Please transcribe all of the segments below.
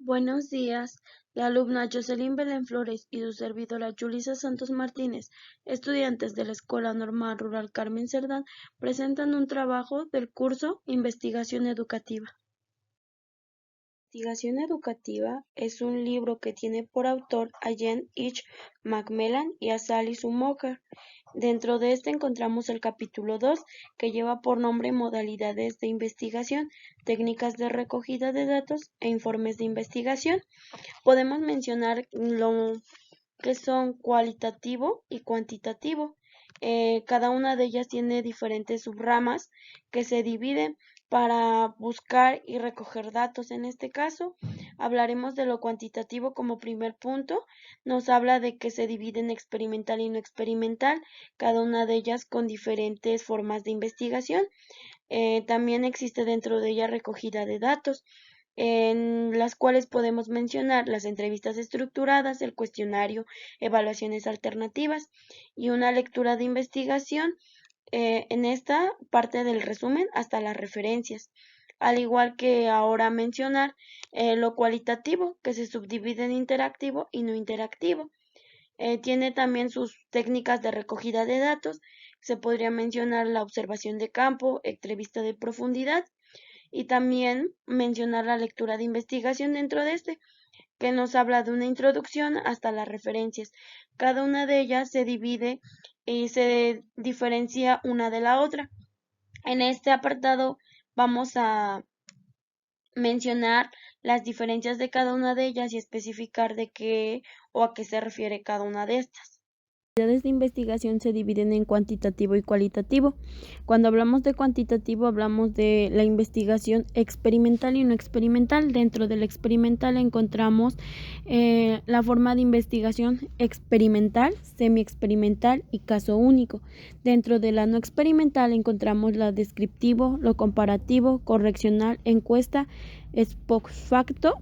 Buenos días. La alumna Jocelyn Belén Flores y su servidora Julissa Santos Martínez, estudiantes de la Escuela Normal Rural Carmen Cerdán, presentan un trabajo del curso Investigación Educativa. Investigación Educativa es un libro que tiene por autor a Jen H. McMillan y a Sally Schumacher. Dentro de este encontramos el capítulo 2, que lleva por nombre Modalidades de investigación, técnicas de recogida de datos e informes de investigación. Podemos mencionar lo que son cualitativo y cuantitativo. Cada una de ellas tiene diferentes subramas que se dividen para buscar y recoger datos. En este caso, hablaremos de lo cuantitativo como primer punto. Nos habla de que se divide en experimental y no experimental, cada una de ellas con diferentes formas de investigación. También existe dentro de ella recogida de datos, en las cuales podemos mencionar las entrevistas estructuradas, el cuestionario, evaluaciones alternativas y una lectura de investigación, en esta parte del resumen hasta las referencias. Al igual que ahora mencionar lo cualitativo, que se subdivide en interactivo y no interactivo. Tiene también sus técnicas de recogida de datos. Se podría mencionar la observación de campo, entrevista de profundidad, y también mencionar la lectura de investigación dentro de este, que nos habla de una introducción hasta las referencias. Cada una de ellas se divide y se diferencia una de la otra. En este apartado vamos a mencionar las diferencias de cada una de ellas y especificar de qué o a qué se refiere cada una de estas. Las actividades de investigación se dividen en cuantitativo y cualitativo. Cuando hablamos de cuantitativo, hablamos de la investigación experimental y no experimental. Dentro del experimental encontramos la forma de investigación experimental, semi-experimental y caso único. Dentro de la no experimental encontramos la descriptivo, lo comparativo, correccional, encuesta, ex post facto.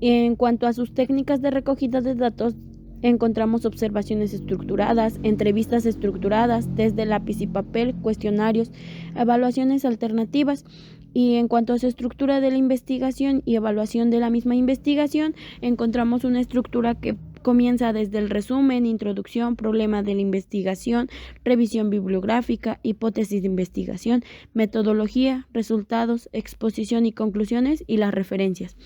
En cuanto a sus técnicas de recogida de datos, encontramos observaciones estructuradas, entrevistas estructuradas, test de lápiz y papel, cuestionarios, evaluaciones alternativas. Y en cuanto a su estructura de la investigación y evaluación de la misma investigación, encontramos una estructura que comienza desde el resumen, introducción, problema de la investigación, revisión bibliográfica, hipótesis de investigación, metodología, resultados, exposición y conclusiones y las referencias.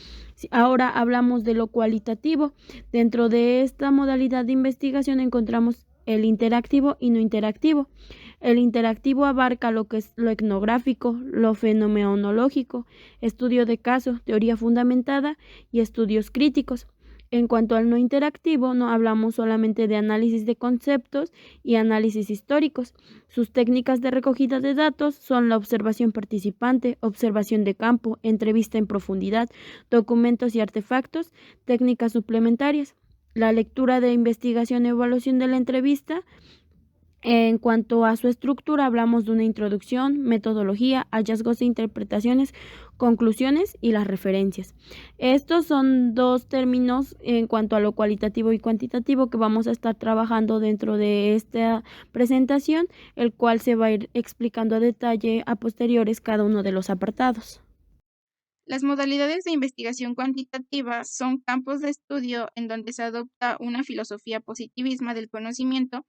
Ahora hablamos de lo cualitativo. Dentro de esta modalidad de investigación encontramos el interactivo y no interactivo. El interactivo abarca lo que es lo etnográfico, lo fenomenológico, estudio de caso, teoría fundamentada y estudios críticos. En cuanto al no interactivo, no hablamos solamente de análisis de conceptos y análisis históricos. Sus técnicas de recogida de datos son la observación participante, observación de campo, entrevista en profundidad, documentos y artefactos, técnicas suplementarias, la lectura de investigación y evaluación de la entrevista. En cuanto a su estructura, hablamos de una introducción, metodología, hallazgos e interpretaciones, conclusiones y las referencias. Estos son dos términos en cuanto a lo cualitativo y cuantitativo que vamos a estar trabajando dentro de esta presentación, el cual se va a ir explicando a detalle a posteriores cada uno de los apartados. Las modalidades de investigación cuantitativa son campos de estudio en donde se adopta una filosofía positivista del conocimiento,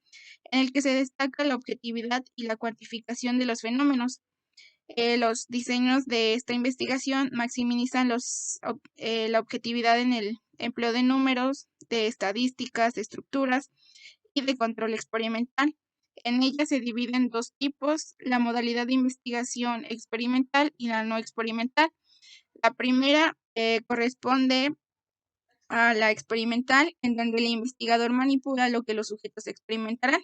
en el que se destaca la objetividad y la cuantificación de los fenómenos. Los diseños de esta investigación maximizan la objetividad en el empleo de números, de estadísticas, de estructuras y de control experimental. En ella se dividen dos tipos: la modalidad de investigación experimental y la no experimental. La primera corresponde a la experimental, en donde el investigador manipula lo que los sujetos experimentarán.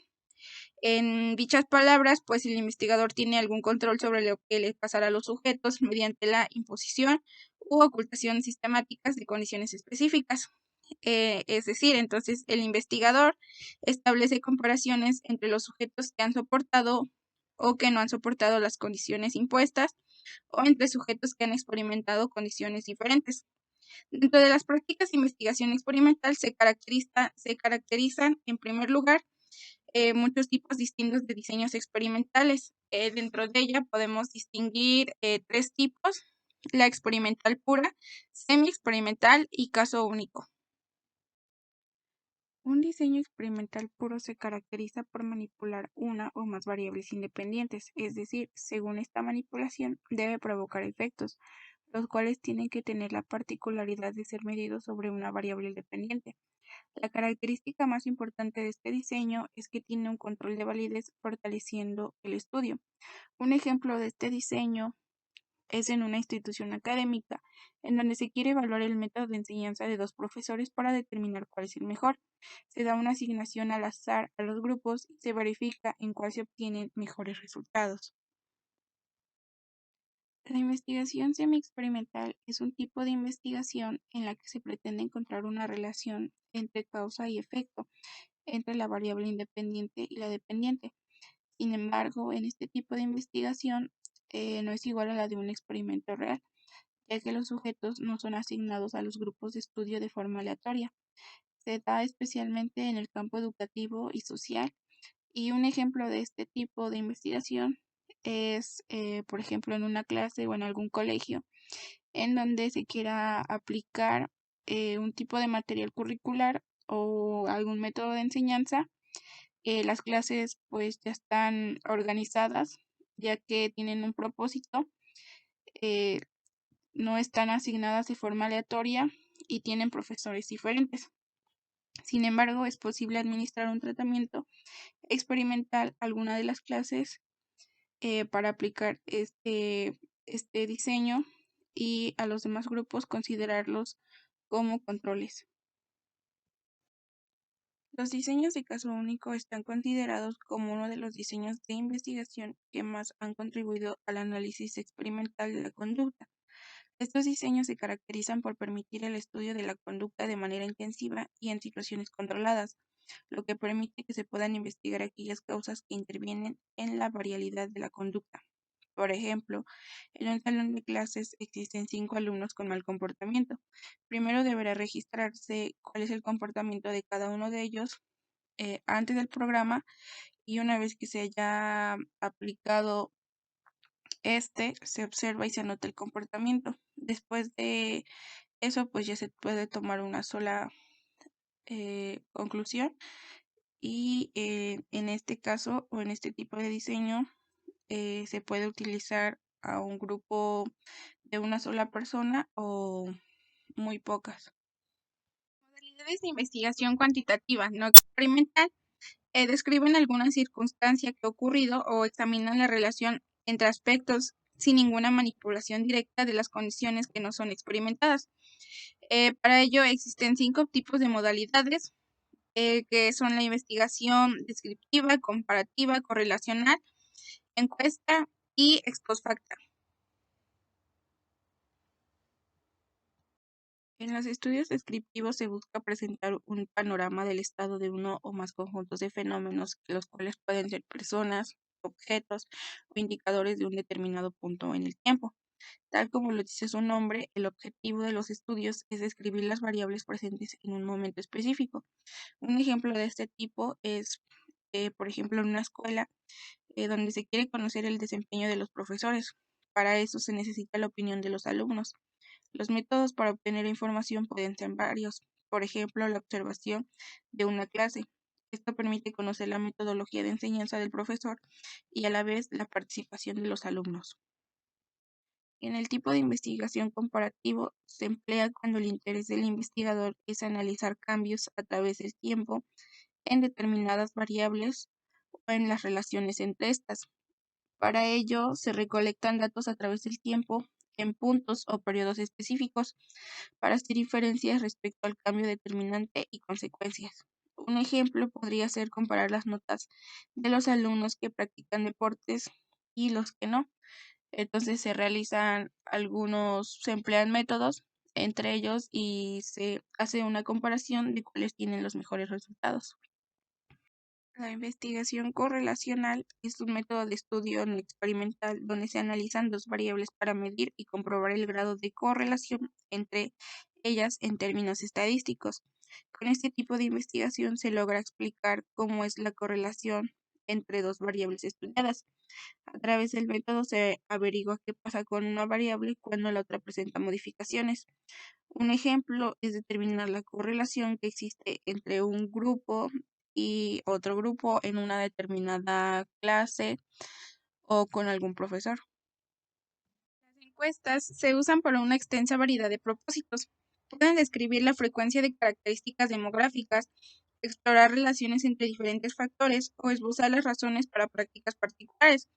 En dichas palabras, pues el investigador tiene algún control sobre lo que les pasará a los sujetos mediante la imposición u ocultación sistemáticas de condiciones específicas. Es decir, entonces el investigador establece comparaciones entre los sujetos que han soportado o que no han soportado las condiciones impuestas, o entre sujetos que han experimentado condiciones diferentes. Dentro de las prácticas de investigación experimental se caracterizan, en primer lugar, muchos tipos distintos de diseños experimentales. Dentro de ella podemos distinguir tres tipos. la experimental pura, semi-experimental y caso único. Un diseño experimental puro se caracteriza por manipular una o más variables independientes, es decir, según esta manipulación debe provocar efectos, los cuales tienen que tener la particularidad de ser medidos sobre una variable dependiente. La característica más importante de este diseño es que tiene un control de validez fortaleciendo el estudio. Un ejemplo de este diseño es en una institución académica, en donde se quiere evaluar el método de enseñanza de dos profesores para determinar cuál es el mejor. Se da una asignación al azar a los grupos y se verifica en cuál se obtienen mejores resultados. La investigación semi-experimental es un tipo de investigación en la que se pretende encontrar una relación entre causa y efecto entre la variable independiente y la dependiente. Sin embargo, en este tipo de investigación no es igual a la de un experimento real, ya que los sujetos no son asignados a los grupos de estudio de forma aleatoria. Se da especialmente en el campo educativo y social, y un ejemplo de este tipo de investigación es, por ejemplo, en una clase o en algún colegio, en donde se quiera aplicar un tipo de material curricular o algún método de enseñanza. Las clases pues ya están organizadas, ya que tienen un propósito, eh, no están asignadas de forma aleatoria y tienen profesores diferentes. Sin embargo, es posible administrar un tratamiento experimental a alguna de las clases para aplicar este diseño y a los demás grupos considerarlos como controles. Los diseños de caso único están considerados como uno de los diseños de investigación que más han contribuido al análisis experimental de la conducta. Estos diseños se caracterizan por permitir el estudio de la conducta de manera intensiva y en situaciones controladas, lo que permite que se puedan investigar aquellas causas que intervienen en la variabilidad de la conducta. Por ejemplo, en un salón de clases existen 5 alumnos con mal comportamiento. Primero deberá registrarse cuál es el comportamiento de cada uno de ellos antes del programa, y una vez que se haya aplicado se observa y se anota el comportamiento. Después de eso, pues ya se puede tomar una sola conclusión, y en este caso o en este tipo de diseño se puede utilizar a un grupo de una sola persona o muy pocas. Modalidades de investigación cuantitativa no experimental describen alguna circunstancia que ha ocurrido o examinan la relación entre aspectos sin ninguna manipulación directa de las condiciones que no son experimentadas. Para ello existen 5 tipos de modalidades, que son la investigación descriptiva, comparativa, correlacional, encuesta y ex post facto. En los estudios descriptivos se busca presentar un panorama del estado de uno o más conjuntos de fenómenos, los cuales pueden ser personas, objetos o indicadores de un determinado punto en el tiempo. Tal como lo dice su nombre, el objetivo de los estudios es describir las variables presentes en un momento específico. Un ejemplo de este tipo es, por ejemplo, en una escuela donde se quiere conocer el desempeño de los profesores. Para eso se necesita la opinión de los alumnos. Los métodos para obtener información pueden ser varios. Por ejemplo, la observación de una clase. Esto permite conocer la metodología de enseñanza del profesor y a la vez la participación de los alumnos. En el tipo de investigación comparativo se emplea cuando el interés del investigador es analizar cambios a través del tiempo en determinadas variables o en las relaciones entre estas. Para ello, se recolectan datos a través del tiempo en puntos o periodos específicos para hacer inferencias respecto al cambio determinante y consecuencias. Un ejemplo podría ser comparar las notas de los alumnos que practican deportes y los que no. Entonces se emplean métodos entre ellos y se hace una comparación de cuáles tienen los mejores resultados. La investigación correlacional es un método de estudio no experimental donde se analizan dos variables para medir y comprobar el grado de correlación entre ellas en términos estadísticos. Con este tipo de investigación se logra explicar cómo es la correlación entre dos variables estudiadas. A través del método se averigua qué pasa con una variable cuando la otra presenta modificaciones. Un ejemplo es determinar la correlación que existe entre un grupo y otro grupo en una determinada clase o con algún profesor. Las encuestas se usan para una extensa variedad de propósitos. Pueden describir la frecuencia de características demográficas, explorar relaciones entre diferentes factores o esbozar las razones para prácticas particulares.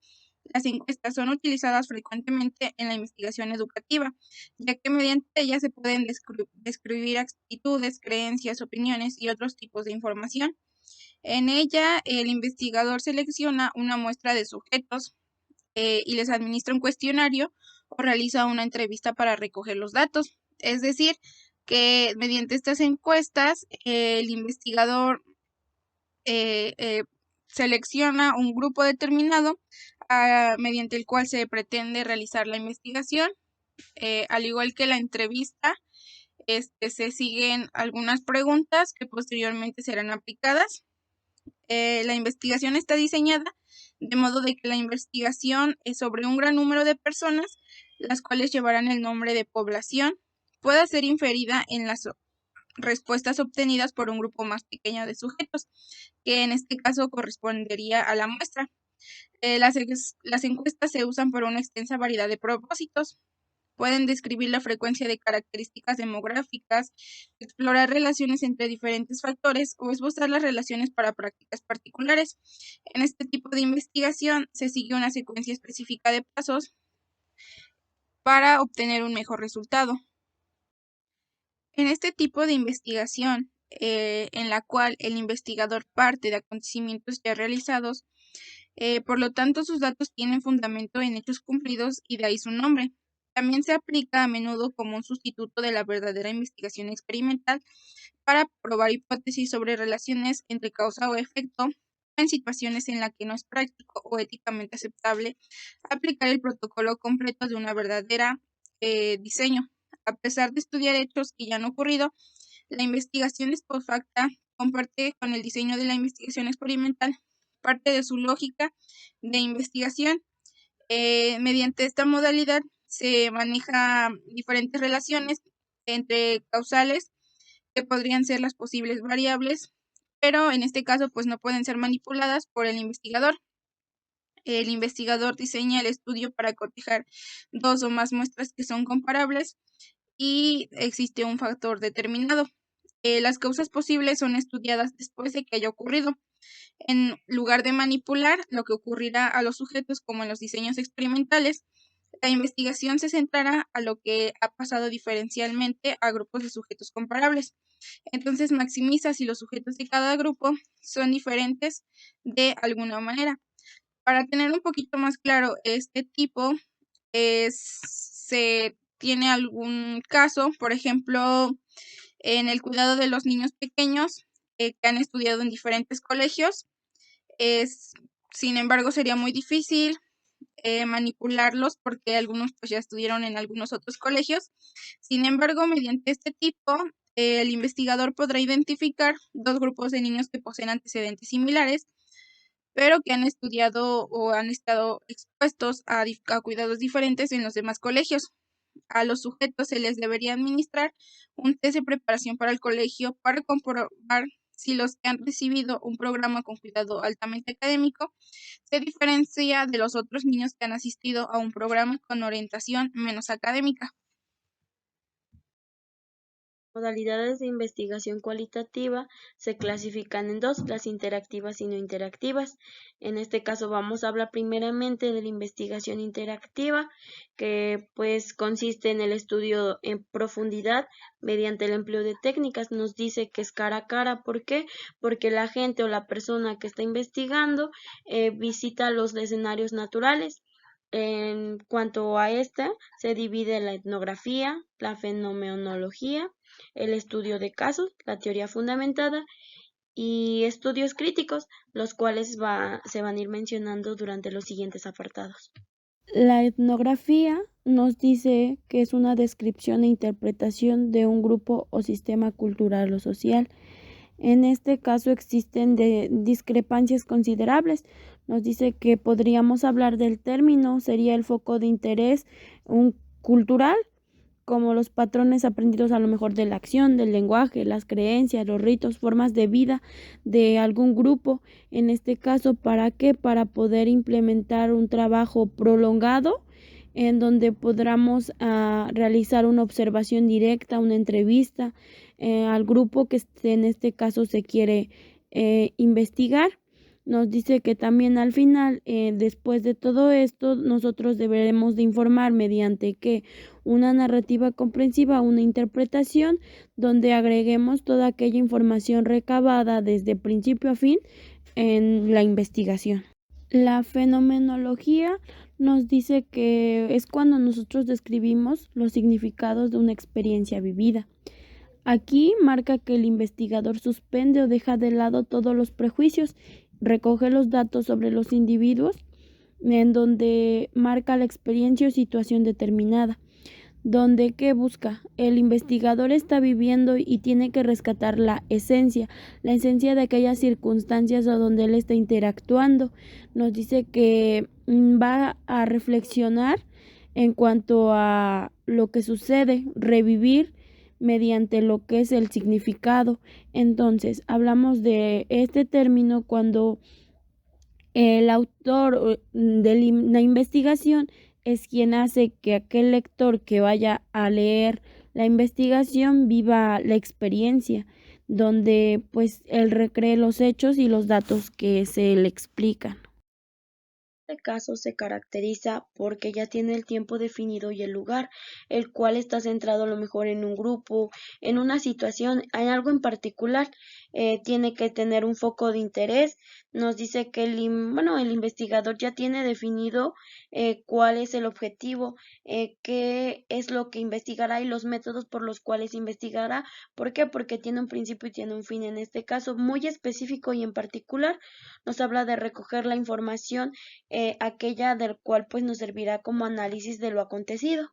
Las encuestas son utilizadas frecuentemente en la investigación educativa, ya que mediante ellas se pueden describir actitudes, creencias, opiniones y otros tipos de información. En ella, el investigador selecciona una muestra de sujetos y les administra un cuestionario o realiza una entrevista para recoger los datos. Es decir, que mediante estas encuestas, el investigador selecciona un grupo determinado mediante el cual se pretende realizar la investigación. Al igual que la entrevista, se siguen algunas preguntas que posteriormente serán aplicadas. La investigación está diseñada de modo de que la investigación es sobre un gran número de personas, las cuales llevarán el nombre de población, pueda ser inferida en las respuestas obtenidas por un grupo más pequeño de sujetos, que en este caso correspondería a la muestra. Las encuestas se usan por una extensa variedad de propósitos. Pueden describir la frecuencia de características demográficas, explorar relaciones entre diferentes factores o esbozar las relaciones para prácticas particulares. En este tipo de investigación se sigue una secuencia específica de pasos para obtener un mejor resultado. En este tipo de investigación, en la cual el investigador parte de acontecimientos ya realizados, por lo tanto sus datos tienen fundamento en hechos cumplidos y de ahí su nombre. También se aplica a menudo como un sustituto de la verdadera investigación experimental para probar hipótesis sobre relaciones entre causa o efecto en situaciones en las que no es práctico o éticamente aceptable aplicar el protocolo completo de una verdadera diseño. A pesar de estudiar hechos que ya han ocurrido, la investigación ex post facto comparte con el diseño de la investigación experimental parte de su lógica de investigación. Mediante esta modalidad se maneja diferentes relaciones entre causales que podrían ser las posibles variables, pero en este caso pues no pueden ser manipuladas por el investigador. El investigador diseña el estudio para cotejar dos o más muestras que son comparables y existe un factor determinado. Las causas posibles son estudiadas después de que haya ocurrido. En lugar de manipular lo que ocurrirá a los sujetos como en los diseños experimentales, la investigación se centrará a lo que ha pasado diferencialmente a grupos de sujetos comparables. Entonces maximiza si los sujetos de cada grupo son diferentes de alguna manera. Para tener un poquito más claro este tipo, se tiene algún caso, por ejemplo, en el cuidado de los niños pequeños que han estudiado en diferentes colegios. Sin embargo, sería muy difícil manipularlos porque algunos pues ya estudiaron en algunos otros colegios. Sin embargo, mediante este tipo, el investigador podrá identificar dos grupos de niños que poseen antecedentes similares, pero que han estudiado o han estado expuestos a cuidados diferentes en los demás colegios. A los sujetos se les debería administrar un test de preparación para el colegio para comprobar si los que han recibido un programa con cuidado altamente académico se diferencia de los otros niños que han asistido a un programa con orientación menos académica. Modalidades de investigación cualitativa se clasifican en dos, las interactivas y no interactivas. En este caso vamos a hablar primeramente de la investigación interactiva, que pues consiste en el estudio en profundidad mediante el empleo de técnicas. Nos dice que es cara a cara. ¿Por qué? Porque la gente o la persona que está investigando visita los escenarios naturales. En cuanto a esta, se divide la etnografía, la fenomenología, el estudio de casos, la teoría fundamentada y estudios críticos, los cuales se van a ir mencionando durante los siguientes apartados. La etnografía nos dice que es una descripción e interpretación de un grupo o sistema cultural o social. En este caso existen discrepancias considerables. Nos dice que podríamos hablar del término, sería el foco de interés cultural, como los patrones aprendidos a lo mejor de la acción, del lenguaje, las creencias, los ritos, formas de vida de algún grupo. En este caso, ¿para qué? Para poder implementar un trabajo prolongado en donde podamos realizar una observación directa, una entrevista al grupo que en este caso se quiere investigar. Nos dice que también al final, después de todo esto, nosotros deberemos de informar mediante que una narrativa comprensiva, una interpretación, donde agreguemos toda aquella información recabada desde principio a fin en la investigación. La fenomenología nos dice que es cuando nosotros describimos los significados de una experiencia vivida. Aquí marca que el investigador suspende o deja de lado todos los prejuicios, recoge los datos sobre los individuos en donde marca la experiencia o situación determinada, donde ¿qué busca? El investigador está viviendo y tiene que rescatar la esencia de aquellas circunstancias a donde él está interactuando. Nos dice que va a reflexionar en cuanto a lo que sucede, revivir mediante lo que es el significado. Entonces, hablamos de este término cuando el autor de la investigación es quien hace que aquel lector que vaya a leer la investigación viva la experiencia, donde pues él recree los hechos y los datos que se le explican. Este caso se caracteriza porque ya tiene el tiempo definido y el lugar, el cual está centrado a lo mejor en un grupo, en una situación, en algo en particular. Tiene que tener un foco de interés. Nos dice que el investigador ya tiene definido cuál es el objetivo, qué es lo que investigará y los métodos por los cuales investigará. ¿Por qué? Porque tiene un principio y tiene un fin. En este caso, muy específico y en particular, nos habla de recoger la información aquella del cual pues nos servirá como análisis de lo acontecido.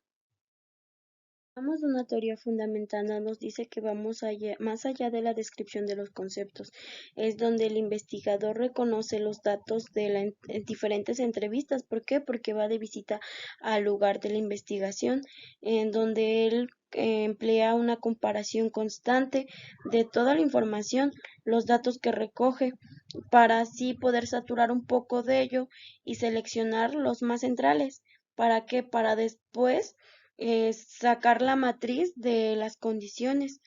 Una teoría fundamentada nos dice que vamos más allá de la descripción de los conceptos, es donde el investigador reconoce los datos de las diferentes entrevistas. ¿Por qué? Porque va de visita al lugar de la investigación, en donde él emplea una comparación constante de toda la información, los datos que recoge, para así poder saturar un poco de ello y seleccionar los más centrales. ¿Para qué? Para después sacar la matriz de las condiciones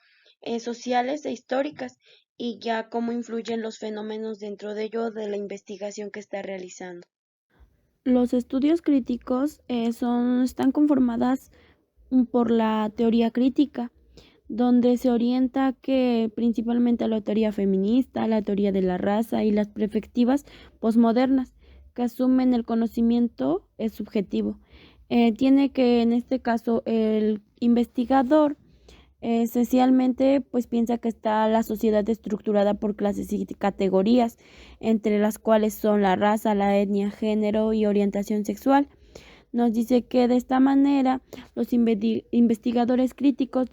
sociales e históricas y ya cómo influyen los fenómenos dentro de ello de la investigación que está realizando. Los estudios críticos están conformadas por la teoría crítica, donde se orienta que principalmente a la teoría feminista, la teoría de la raza y las perspectivas posmodernas, que asumen el conocimiento es subjetivo. Tiene que, en este caso, el investigador esencialmente pues piensa que está la sociedad estructurada por clases y categorías, entre las cuales son la raza, la etnia, género y orientación sexual. Nos dice que de esta manera los investigadores críticos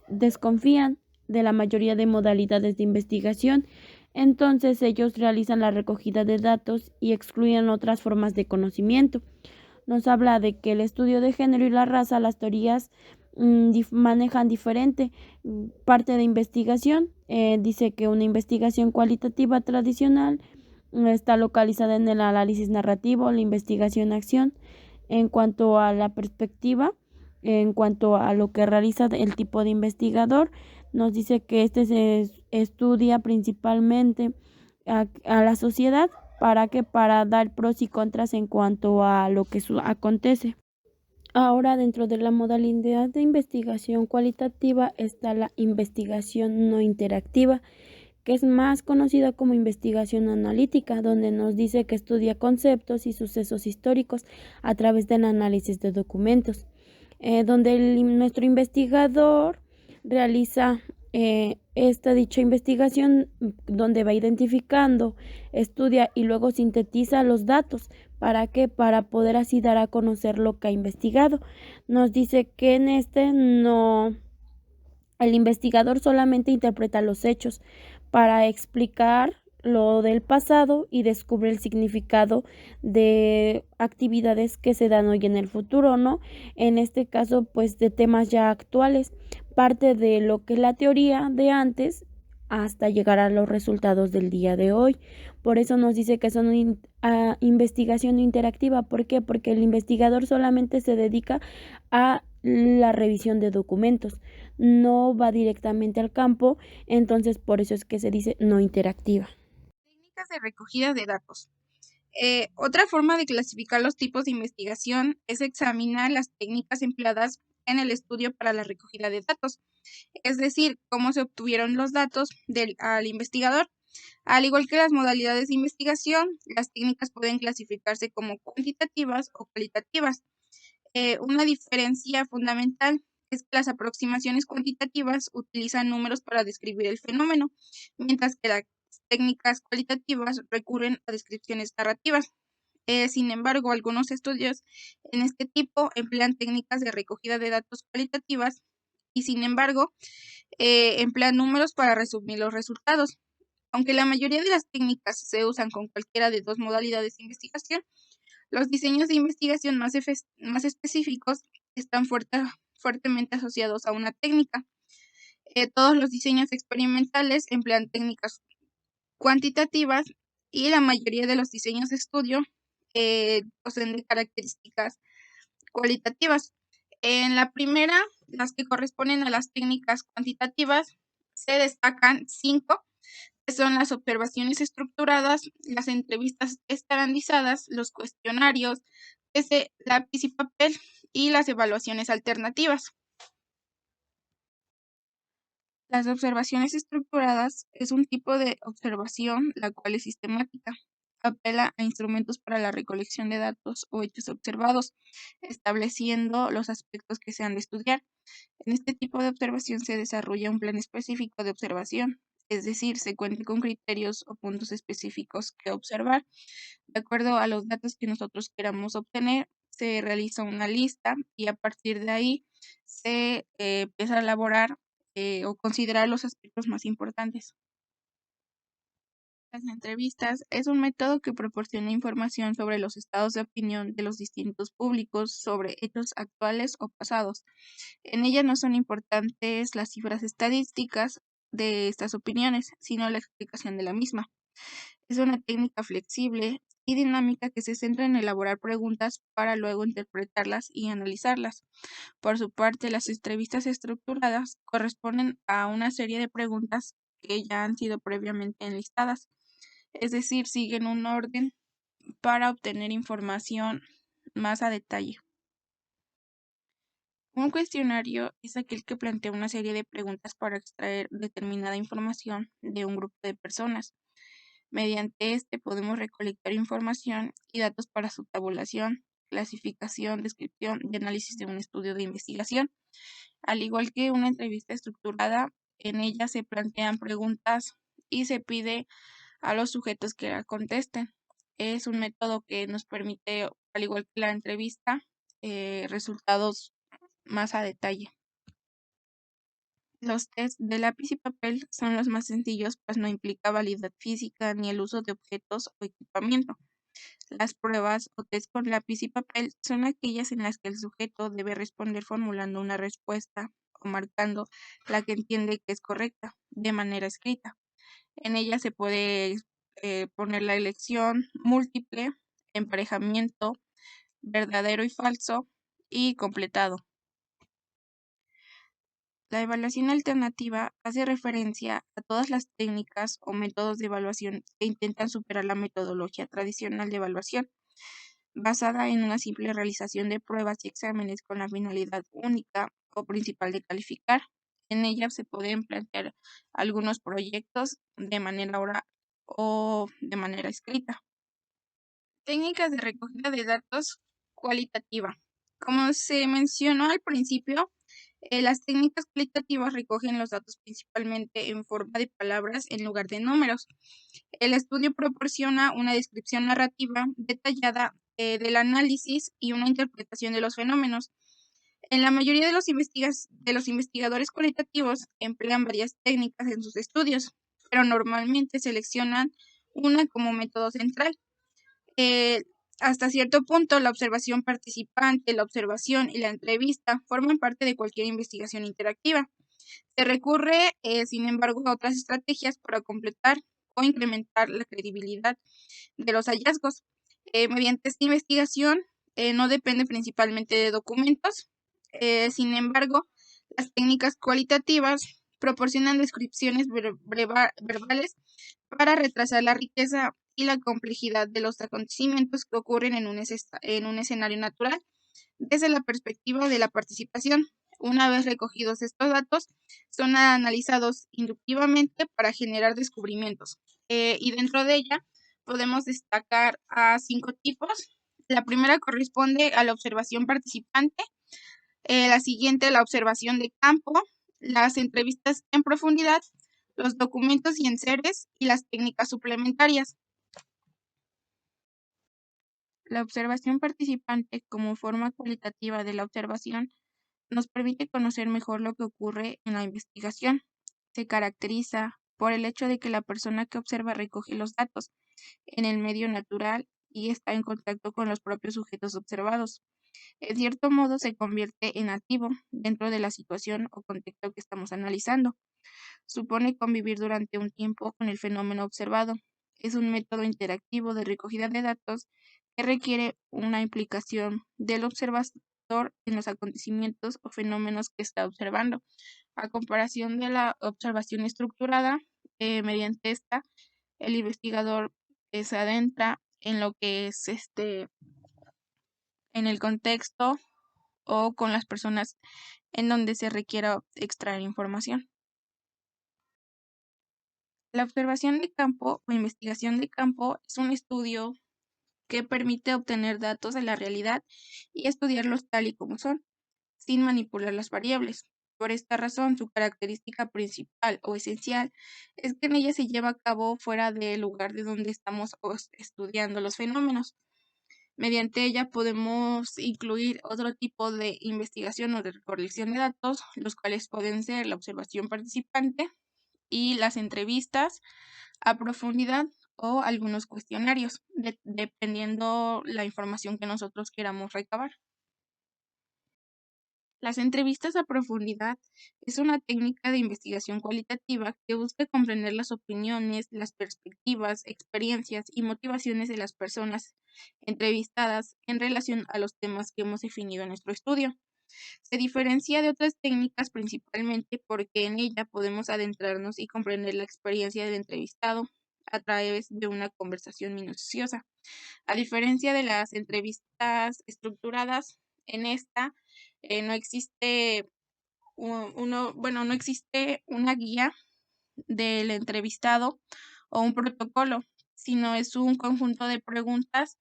desconfían de la mayoría de modalidades de investigación, entonces ellos realizan la recogida de datos y excluyen otras formas de conocimiento. Nos habla de que el estudio de género y la raza, las teorías manejan diferente parte de investigación. Dice que una investigación cualitativa tradicional está localizada en el análisis narrativo, la investigación-acción. En cuanto a la perspectiva, en cuanto a lo que realiza el tipo de investigador, nos dice que este se estudia principalmente a la sociedad. ¿Para qué? Para dar pros y contras en cuanto a lo que acontece. Ahora, dentro de la modalidad de investigación cualitativa está la investigación no interactiva, que es más conocida como investigación analítica, donde nos dice que estudia conceptos y sucesos históricos a través del análisis de documentos, donde nuestro investigador realiza esta dicha investigación, donde va identificando, estudia y luego sintetiza los datos. ¿Para qué? Para poder así dar a conocer lo que ha investigado. Nos dice que el investigador solamente interpreta los hechos, para explicar lo del pasado y descubre el significado de actividades que se dan hoy en el futuro, ¿no? En este caso, pues de temas ya actuales, parte de lo que es la teoría de antes hasta llegar a los resultados del día de hoy. Por eso nos dice que son investigación interactiva. ¿Por qué? Porque el investigador solamente se dedica a la revisión de documentos, no va directamente al campo, entonces por eso es que se dice no interactiva. Técnicas de recogida de datos. Otra forma de clasificar los tipos de investigación es examinar las técnicas empleadas en el estudio para la recogida de datos, es decir, cómo se obtuvieron los datos al investigador. Al igual que las modalidades de investigación, las técnicas pueden clasificarse como cuantitativas o cualitativas. Una diferencia fundamental es que las aproximaciones cuantitativas utilizan números para describir el fenómeno, mientras que las técnicas cualitativas recurren a descripciones narrativas. Sin embargo, algunos estudios en este tipo emplean técnicas de recogida de datos cualitativas y, sin embargo, emplean números para resumir los resultados. Aunque la mayoría de las técnicas se usan con cualquiera de dos modalidades de investigación, los diseños de investigación más específicos están fuertemente asociados a una técnica. Todos los diseños experimentales emplean técnicas cuantitativas y la mayoría de los diseños de estudio poseen de características cualitativas. En la primera, las que corresponden a las técnicas cuantitativas, se destacan 5, que son las observaciones estructuradas, las entrevistas estandarizadas, los cuestionarios, desde lápiz y papel y las evaluaciones alternativas. Las observaciones estructuradas es un tipo de observación la cual es sistemática. Apela a instrumentos para la recolección de datos o hechos observados, estableciendo los aspectos que se han de estudiar. En este tipo de observación se desarrolla un plan específico de observación, es decir, se cuenta con criterios o puntos específicos que observar. De acuerdo a los datos que nosotros queramos obtener, se realiza una lista y a partir de ahí se empieza a elaborar o considerar los aspectos más importantes. Las entrevistas es un método que proporciona información sobre los estados de opinión de los distintos públicos sobre hechos actuales o pasados. En ella no son importantes las cifras estadísticas de estas opiniones, sino la explicación de la misma. Es una técnica flexible y dinámica que se centra en elaborar preguntas para luego interpretarlas y analizarlas. Por su parte, las entrevistas estructuradas corresponden a una serie de preguntas que ya han sido previamente enlistadas, es decir, siguen un orden para obtener información más a detalle. Un cuestionario es aquel que plantea una serie de preguntas para extraer determinada información de un grupo de personas. Mediante este podemos recolectar información y datos para su tabulación, clasificación, descripción y análisis de un estudio de investigación. Al igual que una entrevista estructurada, en ella se plantean preguntas y se pide a los sujetos que la contesten. Es un método que nos permite, al igual que la entrevista, resultados más a detalle. Los test de lápiz y papel son los más sencillos, pues no implica validad física ni el uso de objetos o equipamiento. Las pruebas o test con lápiz y papel son aquellas en las que el sujeto debe responder formulando una respuesta o marcando la que entiende que es correcta de manera escrita. En ella se puede poner la elección múltiple, emparejamiento, verdadero y falso y completado. La evaluación alternativa hace referencia a todas las técnicas o métodos de evaluación que intentan superar la metodología tradicional de evaluación, basada en una simple realización de pruebas y exámenes con la finalidad única o principal de calificar. En ella se pueden plantear algunos proyectos de manera oral o de manera escrita. Técnicas de recogida de datos cualitativa. Como se mencionó al principio, las técnicas cualitativas recogen los datos principalmente en forma de palabras en lugar de números. El estudio proporciona una descripción narrativa detallada del análisis y una interpretación de los fenómenos. En la mayoría de los investigadores cualitativos emplean varias técnicas en sus estudios, pero normalmente seleccionan una como método central. Hasta cierto punto, la observación participante, la observación y la entrevista forman parte de cualquier investigación interactiva. Se recurre, sin embargo, a otras estrategias para completar o incrementar la credibilidad de los hallazgos. Mediante esta investigación no depende principalmente de documentos. Sin embargo, las técnicas cualitativas proporcionan descripciones verbales para retrasar la riqueza y la complejidad de los acontecimientos que ocurren en un escenario natural desde la perspectiva de la participación. Una vez recogidos estos datos, son analizados inductivamente para generar descubrimientos. Y dentro de ella podemos destacar a 5 tipos. La primera corresponde a la observación participante, la siguiente la observación de campo, las entrevistas en profundidad, los documentos y enseres y las técnicas suplementarias. La observación participante como forma cualitativa de la observación nos permite conocer mejor lo que ocurre en la investigación. Se caracteriza por el hecho de que la persona que observa recoge los datos en el medio natural y está en contacto con los propios sujetos observados. En cierto modo se convierte en activo dentro de la situación o contexto que estamos analizando. Supone convivir durante un tiempo con el fenómeno observado. Es un método interactivo de recogida de datos que requiere una implicación del observador en los acontecimientos o fenómenos que está observando. A comparación de la observación estructurada, mediante esta, el investigador se adentra en lo que es en el contexto o con las personas en donde se requiera extraer información. La observación de campo o investigación de campo es un estudio que permite obtener datos de la realidad y estudiarlos tal y como son, sin manipular las variables. Por esta razón, su característica principal o esencial es que en ella se lleva a cabo fuera del lugar de donde estamos estudiando los fenómenos. Mediante ella podemos incluir otro tipo de investigación o de recolección de datos, los cuales pueden ser la observación participante y las entrevistas a profundidad o algunos cuestionarios, dependiendo la información que nosotros queramos recabar. Las entrevistas a profundidad es una técnica de investigación cualitativa que busca comprender las opiniones, las perspectivas, experiencias y motivaciones de las personas entrevistadas en relación a los temas que hemos definido en nuestro estudio. Se diferencia de otras técnicas principalmente porque en ella podemos adentrarnos y comprender la experiencia del entrevistado a través de una conversación minuciosa. A diferencia de las entrevistas estructuradas, en esta no existe no existe una guía del entrevistado o un protocolo, sino es un conjunto de preguntas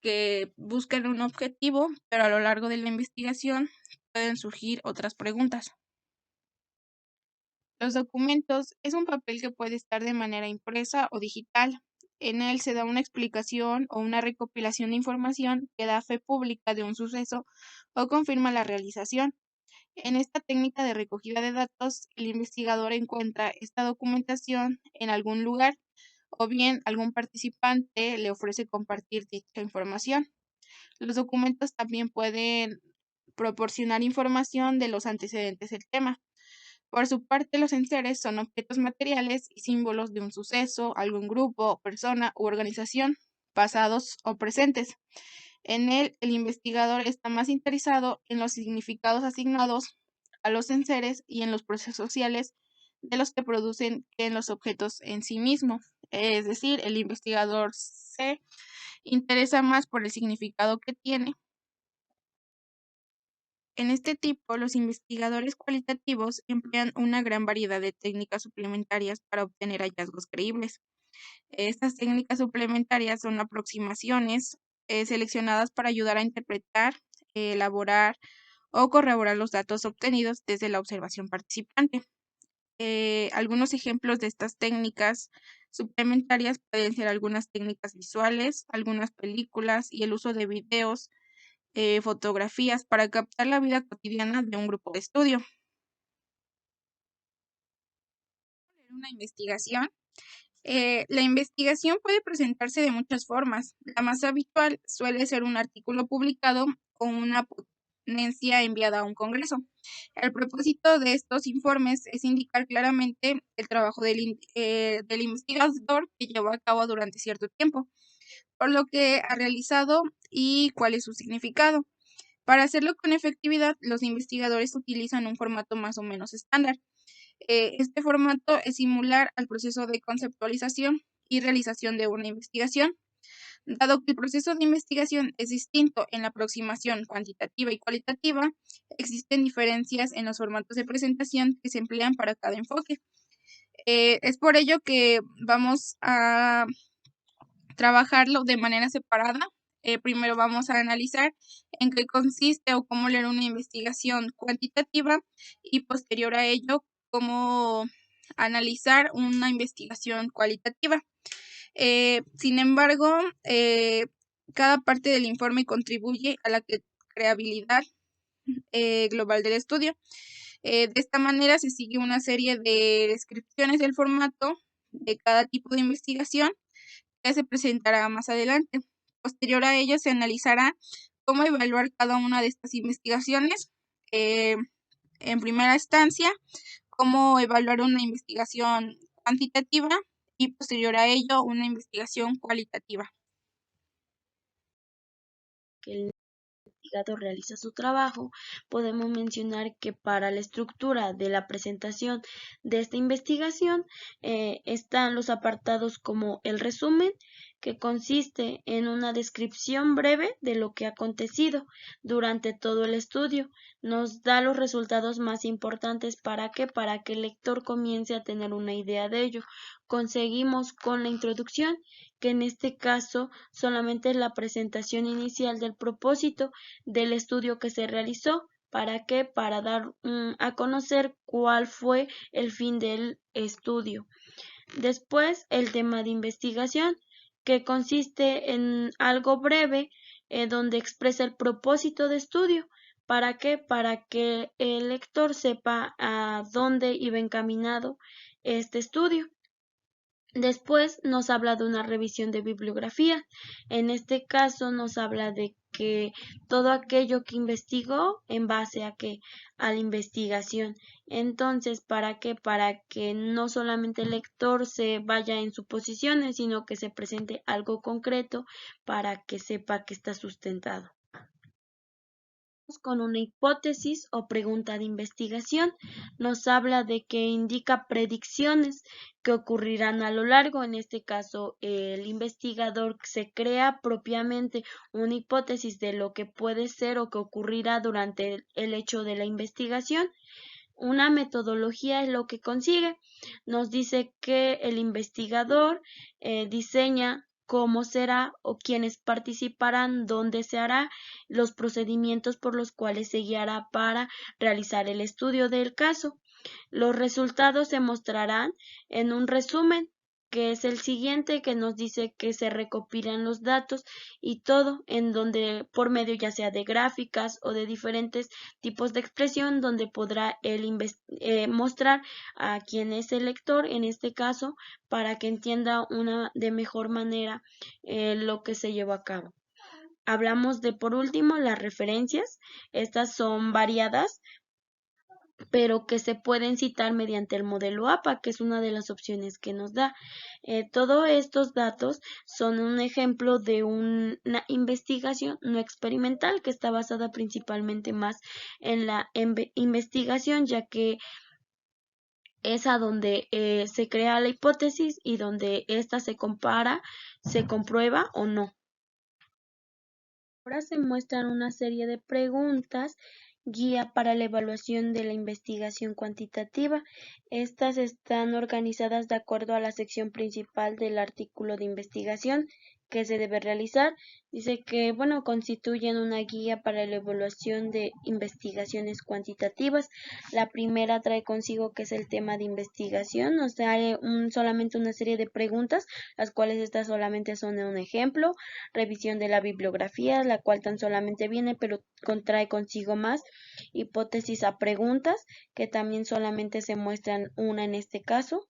que buscan un objetivo, pero a lo largo de la investigación pueden surgir otras preguntas. Los documentos es un papel que puede estar de manera impresa o digital. En él se da una explicación o una recopilación de información que da fe pública de un suceso o confirma la realización. En esta técnica de recogida de datos, el investigador encuentra esta documentación en algún lugar o bien algún participante le ofrece compartir dicha información. Los documentos también pueden proporcionar información de los antecedentes del tema. Por su parte, los enseres son objetos materiales y símbolos de un suceso, algún grupo, persona u organización, pasados o presentes. En él, el investigador está más interesado en los significados asignados a los enseres y en los procesos sociales de los que producen que en los objetos en sí mismos. Es decir, el investigador se interesa más por el significado que tiene. En este tipo, los investigadores cualitativos emplean una gran variedad de técnicas suplementarias para obtener hallazgos creíbles. Estas técnicas suplementarias son aproximaciones seleccionadas para ayudar a interpretar, elaborar o corroborar los datos obtenidos desde la observación participante. Algunos ejemplos de estas técnicas suplementarias pueden ser algunas técnicas visuales, algunas películas y el uso de videos, fotografías para captar la vida cotidiana de un grupo de estudio. Un una investigación. La investigación puede presentarse de muchas formas. La más habitual suele ser un artículo publicado o una ponencia enviada a un congreso. El propósito de estos informes es indicar claramente el trabajo del investigador que llevó a cabo durante cierto tiempo, por lo que ha realizado y cuál es su significado. Para hacerlo con efectividad, los investigadores utilizan un formato más o menos estándar. Este formato es similar al proceso de conceptualización y realización de una investigación. Dado que el proceso de investigación es distinto en la aproximación cuantitativa y cualitativa, existen diferencias en los formatos de presentación que se emplean para cada enfoque. Es por ello que vamos a trabajarlo de manera separada. Primero vamos a analizar en qué consiste o cómo leer una investigación cuantitativa y posterior a ello cómo analizar una investigación cualitativa. Sin embargo, cada parte del informe contribuye a la creabilidad global del estudio. De esta manera se sigue una serie de descripciones del formato de cada tipo de investigación que se presentará más adelante. Posterior a ello se analizará cómo evaluar cada una de estas investigaciones. En primera instancia, cómo evaluar una investigación cuantitativa y posterior a ello una investigación cualitativa. Que el investigador realiza su trabajo, podemos mencionar que para la estructura de la presentación de esta investigación están los apartados como el resumen, que consiste en una descripción breve de lo que ha acontecido durante todo el estudio. Nos da los resultados más importantes para que el lector comience a tener una idea de ello. Conseguimos con la introducción, que en este caso solamente es la presentación inicial del propósito del estudio que se realizó. ¿Para qué? Para dar a conocer cuál fue el fin del estudio. Después, el tema de investigación, que consiste en algo breve donde expresa el propósito de estudio. ¿Para qué? Para que el lector sepa a dónde iba encaminado este estudio. Después nos habla de una revisión de bibliografía. En este caso nos habla de que todo aquello que investigó en base a que a la investigación. Entonces, ¿para qué? Para que no solamente el lector se vaya en suposiciones, sino que se presente algo concreto para que sepa que está sustentado. Con una hipótesis o pregunta de investigación, nos habla de que indica predicciones que ocurrirán a lo largo. En este caso, el investigador se crea propiamente una hipótesis de lo que puede ser o que ocurrirá durante el hecho de la investigación. Una metodología es lo que consigue. Nos dice que el investigador diseña cómo será o quiénes participarán, dónde se hará, los procedimientos por los cuales se guiará para realizar el estudio del caso. Los resultados se mostrarán en un resumen, que es el siguiente, que nos dice que se recopilan los datos y todo, en donde por medio ya sea de gráficas o de diferentes tipos de expresión, donde podrá él mostrar a quien es el lector, en este caso, para que entienda de mejor manera lo que se llevó a cabo. Hablamos de, por último, las referencias. Estas son variadas, pero que se pueden citar mediante el modelo APA, que es una de las opciones que nos da. Todos estos datos son un ejemplo de una investigación no experimental que está basada principalmente más en la investigación, ya que es a donde se crea la hipótesis y donde ésta se compara, se comprueba o no. Ahora se muestran una serie de preguntas guía para la evaluación de la investigación cuantitativa. Estas están organizadas de acuerdo a la sección principal del artículo de investigación que se debe realizar. Dice que, constituyen una guía para la evaluación de investigaciones cuantitativas. La primera trae consigo que es el tema de investigación. Nos trae solamente una serie de preguntas, las cuales estas solamente son un ejemplo. Revisión de la bibliografía, la cual tan solamente viene, pero trae consigo más. Hipótesis a preguntas, que también solamente se muestran una en este caso.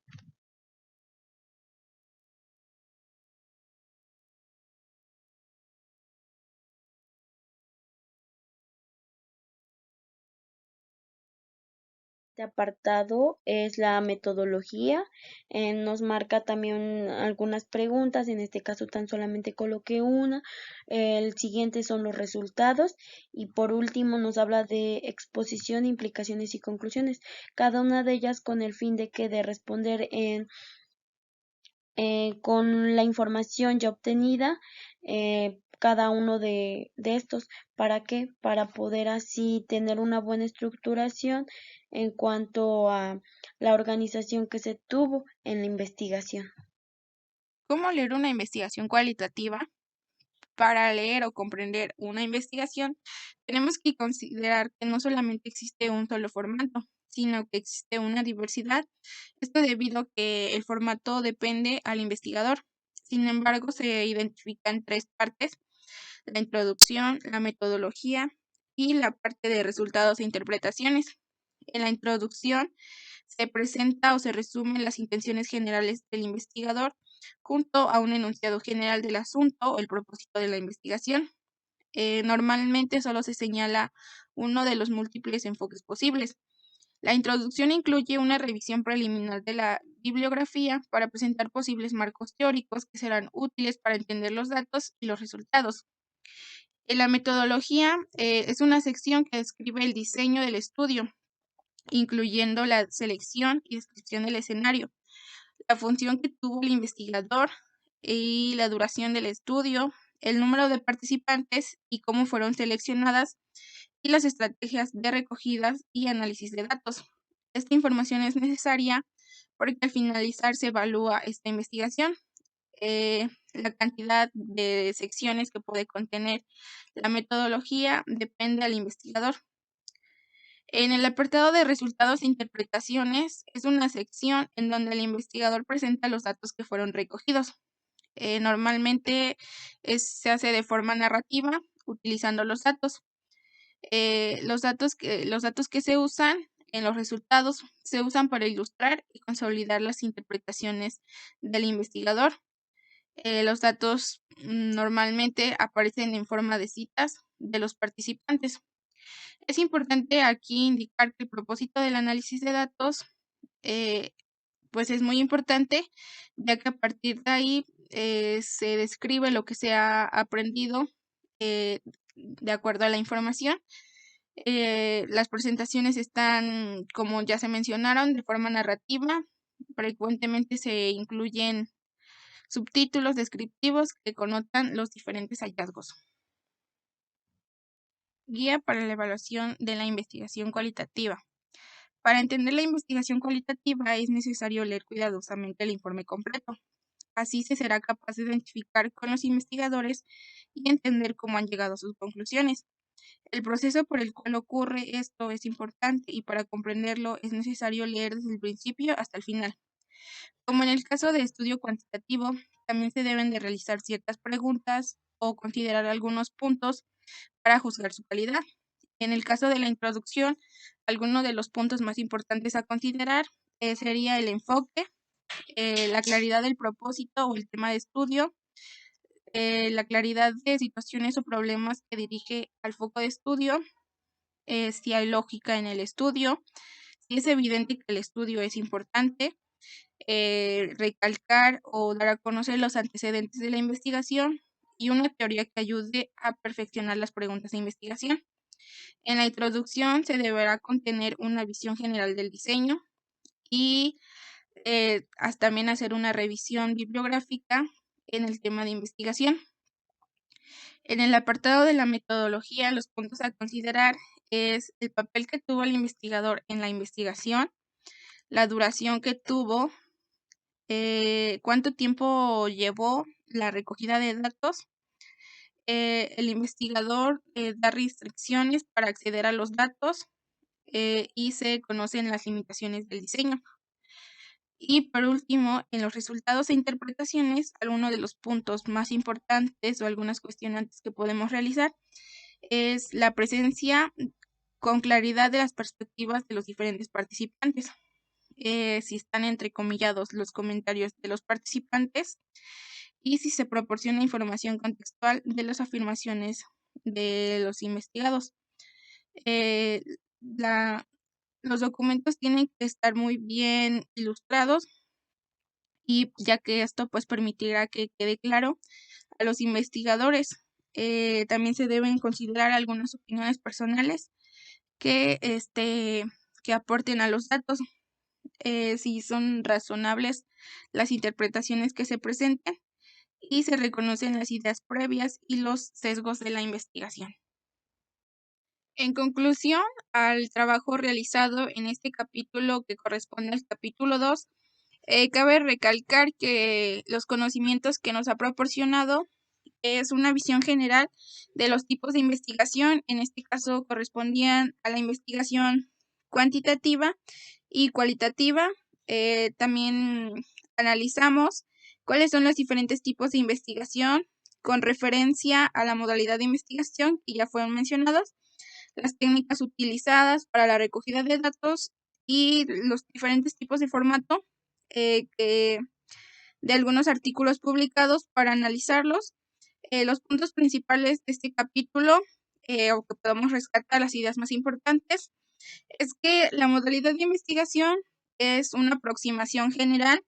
este apartado es la metodología. Nos marca también algunas preguntas, en este caso tan solamente coloqué una. El siguiente son los resultados y por último nos habla de exposición, implicaciones y conclusiones, cada una de ellas con el fin de que de responder con la información ya obtenida, cada uno de estos. ¿Para qué? Para poder así tener una buena estructuración en cuanto a la organización que se tuvo en la investigación. ¿Cómo leer una investigación cualitativa? Para leer o comprender una investigación, tenemos que considerar que no solamente existe un solo formato, sino que existe una diversidad. Esto debido a que el formato depende al investigador. Sin embargo, se identifican tres partes: la introducción, la metodología y la parte de resultados e interpretaciones. En la introducción se presenta o se resumen las intenciones generales del investigador junto a un enunciado general del asunto o el propósito de la investigación. Normalmente solo se señala uno de los múltiples enfoques posibles. La introducción incluye una revisión preliminar de la bibliografía para presentar posibles marcos teóricos que serán útiles para entender los datos y los resultados. En la metodología es una sección que describe el diseño del estudio, incluyendo la selección y descripción del escenario, la función que tuvo el investigador y la duración del estudio, el número de participantes y cómo fueron seleccionadas, y las estrategias de recogidas y análisis de datos. Esta información es necesaria porque al finalizar se evalúa esta investigación. La cantidad de secciones que puede contener la metodología depende del investigador. En el apartado de resultados e interpretaciones es una sección en donde el investigador presenta los datos que fueron recogidos. Normalmente se hace de forma narrativa utilizando los datos. Los datos que se usan en los resultados se usan para ilustrar y consolidar las interpretaciones del investigador. Los datos normalmente aparecen en forma de citas de los participantes. Es importante aquí indicar que el propósito del análisis de datos pues es muy importante, ya que a partir de ahí se describe lo que se ha aprendido de acuerdo a la información. Las presentaciones están, como ya se mencionaron, de forma narrativa. Frecuentemente se incluyen subtítulos descriptivos que connotan los diferentes hallazgos. Guía para la evaluación de la investigación cualitativa. Para entender la investigación cualitativa es necesario leer cuidadosamente el informe completo. Así se será capaz de identificar con los investigadores y entender cómo han llegado a sus conclusiones. El proceso por el cual ocurre esto es importante y para comprenderlo es necesario leer desde el principio hasta el final. Como en el caso de estudio cuantitativo, también se deben de realizar ciertas preguntas o considerar algunos puntos para juzgar su calidad. En el caso de la introducción, alguno de los puntos más importantes a considerar sería el enfoque, la claridad del propósito o el tema de estudio, la claridad de situaciones o problemas que dirige al foco de estudio, si hay lógica en el estudio, si es evidente que el estudio es importante, recalcar o dar a conocer los antecedentes de la investigación y una teoría que ayude a perfeccionar las preguntas de investigación. En la introducción se deberá contener una visión general del diseño y también hacer una revisión bibliográfica en el tema de investigación. En el apartado de la metodología, los puntos a considerar es el papel que tuvo el investigador en la investigación, la duración que tuvo, cuánto tiempo llevó la recogida de datos. El investigador da restricciones para acceder a los datos y se conocen las limitaciones del diseño. Y por último, en los resultados e interpretaciones, algunos de los puntos más importantes o algunas cuestionantes que podemos realizar es la presencia con claridad de las perspectivas de los diferentes participantes. Si están entrecomillados los comentarios de los participantes y si se proporciona información contextual de las afirmaciones de los investigados. La Los documentos tienen que estar muy bien ilustrados y ya que esto pues permitirá que quede claro a los investigadores. También se deben considerar algunas opiniones personales que, que aporten a los datos, si son razonables las interpretaciones que se presenten y se reconocen las ideas previas y los sesgos de la investigación. En conclusión, al trabajo realizado en este capítulo que corresponde al capítulo 2, cabe recalcar que los conocimientos que nos ha proporcionado es una visión general de los tipos de investigación. En este caso correspondían a la investigación cuantitativa y cualitativa. También analizamos cuáles son los diferentes tipos de investigación con referencia a la modalidad de investigación que ya fueron mencionadas, las técnicas utilizadas para la recogida de datos y los diferentes tipos de formato de algunos artículos publicados para analizarlos. Los puntos principales de este capítulo, o que podemos rescatar las ideas más importantes, es que la modalidad de investigación es una aproximación general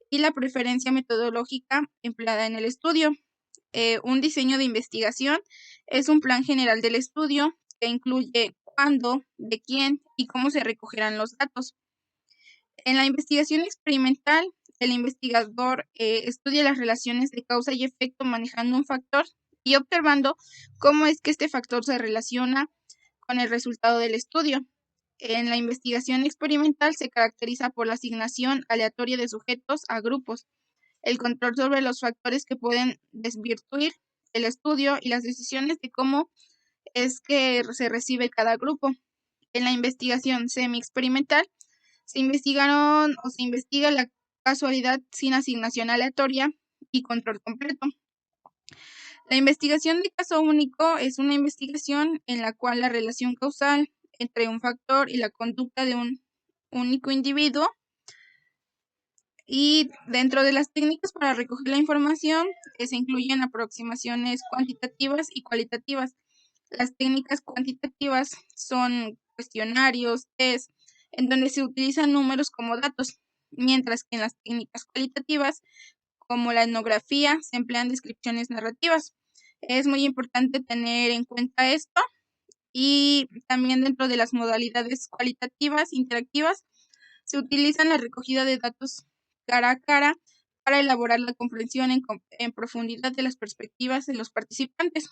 y la preferencia metodológica empleada en el estudio. Un diseño de investigación es un plan general del estudio que incluye cuándo, de quién y cómo se recogerán los datos. En la investigación experimental, el investigador estudia las relaciones de causa y efecto manejando un factor y observando cómo es que este factor se relaciona con el resultado del estudio. En la investigación experimental se caracteriza por la asignación aleatoria de sujetos a grupos, el control sobre los factores que pueden desvirtuar el estudio y las decisiones de cómo es que se recibe cada grupo. En la investigación semi-experimental se investigaron o se investiga la casualidad sin asignación aleatoria y control completo. La investigación de caso único es una investigación en la cual la relación causal entre un factor y la conducta de un único individuo. Y dentro de las técnicas para recoger la información se incluyen aproximaciones cuantitativas y cualitativas. Las técnicas cuantitativas son cuestionarios, test, en donde se utilizan números como datos, mientras que en las técnicas cualitativas, como la etnografía, se emplean descripciones narrativas. Es muy importante tener en cuenta esto y también dentro de las modalidades cualitativas interactivas se utiliza la recogida de datos cara a cara para elaborar la comprensión en profundidad de las perspectivas de los participantes.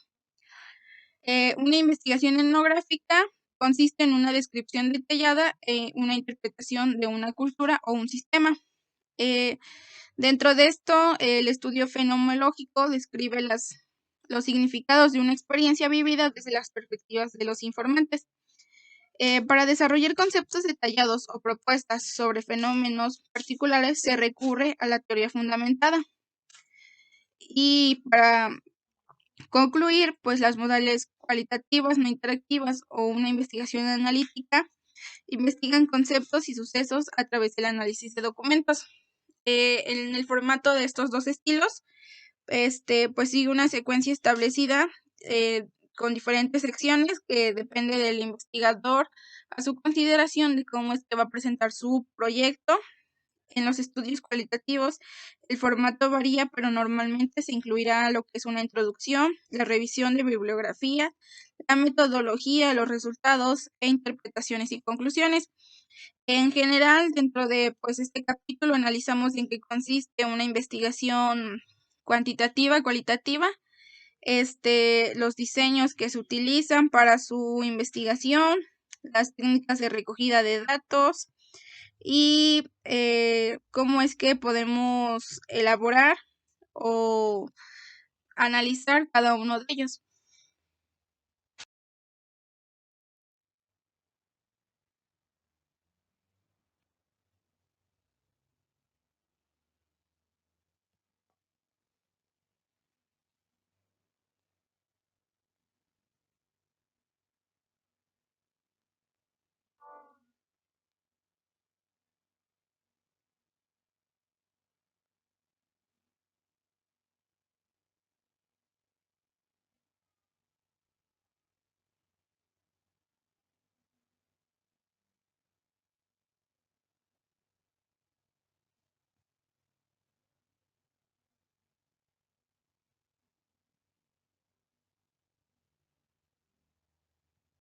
Una investigación etnográfica consiste en una descripción detallada, una interpretación de una cultura o un sistema. Dentro de esto, el estudio fenomenológico describe los significados de una experiencia vivida desde las perspectivas de los informantes. Para desarrollar conceptos detallados o propuestas sobre fenómenos particulares se recurre a la teoría fundamentada. Y para concluir, pues las modalidades cualitativas, no interactivas o una investigación analítica investigan conceptos y sucesos a través del análisis de documentos. En el formato de estos dos estilos, pues sigue una secuencia establecida con diferentes secciones que depende del investigador a su consideración de cómo es que va a presentar su proyecto. En los estudios cualitativos, el formato varía, pero normalmente se incluirá lo que es una introducción, la revisión de bibliografía, la metodología, los resultados e interpretaciones y conclusiones. En general, dentro de pues, este capítulo analizamos en qué consiste una investigación cuantitativa, cualitativa, los diseños que se utilizan para su investigación, las técnicas de recogida de datos y cómo es que podemos elaborar o analizar cada uno de ellos.